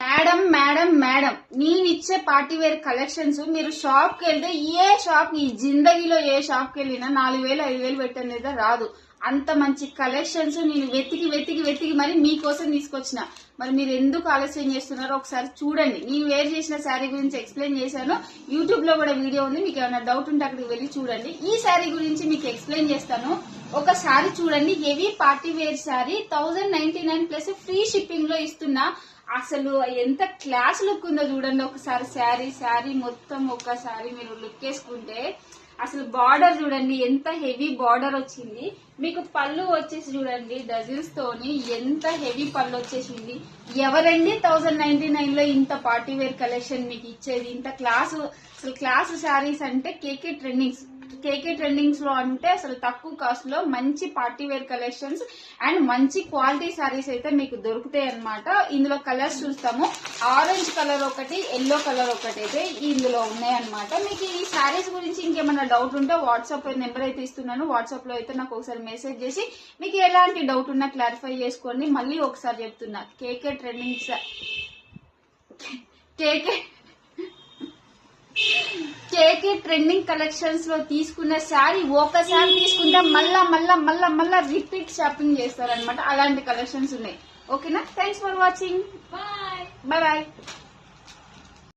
Madam madam madam నేనిచ్చే party wear collections మీరు shop కి వెళ్తే ఏ షాప్ ఈ జిందగీలో ఏ షాప్ కి వెళ్ళినా 4000 5000 పెట్టనేది రాదు. అంత మంచి కలెక్షన్స్ నేను వెతికి వెతికి వెతికి మరి మీకోసం తీసుకొచ్చిన. మరి మీరు ఎందుకు ఆలస్యం చేస్తున్నారో ఒకసారి చూడండి. నేను వేర్ చేసిన శారీ గురించి ఎక్స్ప్లెయిన్ చేశాను. యూట్యూబ్ లో కూడా వీడియో ఉంది, మీకు ఏమైనా డౌట్ ఉంటే అక్కడికి వెళ్ళి చూడండి. ఈ శారీ గురించి మీకు ఎక్స్ప్లెయిన్ చేస్తాను. ఒక శారీ చూడండి, heavy party wear sari 1099 plus free shipping లో ఇస్తున్నా. అసలు ఎంత క్లాస్ లుక్ ఉందో చూడండి ఒకసారి. శారీ మొత్తం ఒకసారి మీరు లుక్ వేసుకుంటే అసలు బార్డర్ చూడండి ఎంత హెవీ బార్డర్ వచ్చింది. మీకు పళ్ళు వచ్చేసి చూడండి డజిల్స్ తోని ఎంత హెవీ పళ్ళు వచ్చేసింది. ఎవరండి 1099 లో ఇంత పార్టీ వేర్ కలెక్షన్ మీకు ఇచ్చేది? ఇంత క్లాసు అసలు క్లాస్ శారీస్ అంటే కేకే ట్రెండింగ్స్ లో అంటే అసలు తక్కువ కాస్ట్ లో మంచి పార్టీ వేర్ కలెక్షన్స్ అండ్ మంచి క్వాలిటీ శారీస్ అయితే మీకు దొరుకుతాయి అన్నమాట. ఇందులో కలర్స్ చూస్తాము. ఆరెంజ్ కలర్ ఒకటి, ఎల్లో కలర్ ఒకటి అయితే ఇందులో ఉన్నాయన్నమాట. మీకు ఈ శారీస్ గురించి ఇంకేమైనా డౌట్ ఉంటే వాట్సాప్ నెంబర్ అయితే ఇస్తున్నాను. వాట్సాప్ లో అయితే నాకు ఒకసారి మెసేజ్ చేసి మీకు ఎలాంటి డౌట్ ఉన్నా క్లారిఫై చేసుకోండి. మళ్ళీ ఒకసారి చెప్తున్నా, కేకే ట్రెండింగ్ కలెక్షన్స్ లో తీసుకున్న శారీ ఒకసారి తీసుకుంటే మళ్ళా రిపీట్ షాపింగ్ చేస్తారనమాట. అలాంటి కలెక్షన్స్ ఉన్నాయి. ఓకేనా? Thanks for watching. Bye bye.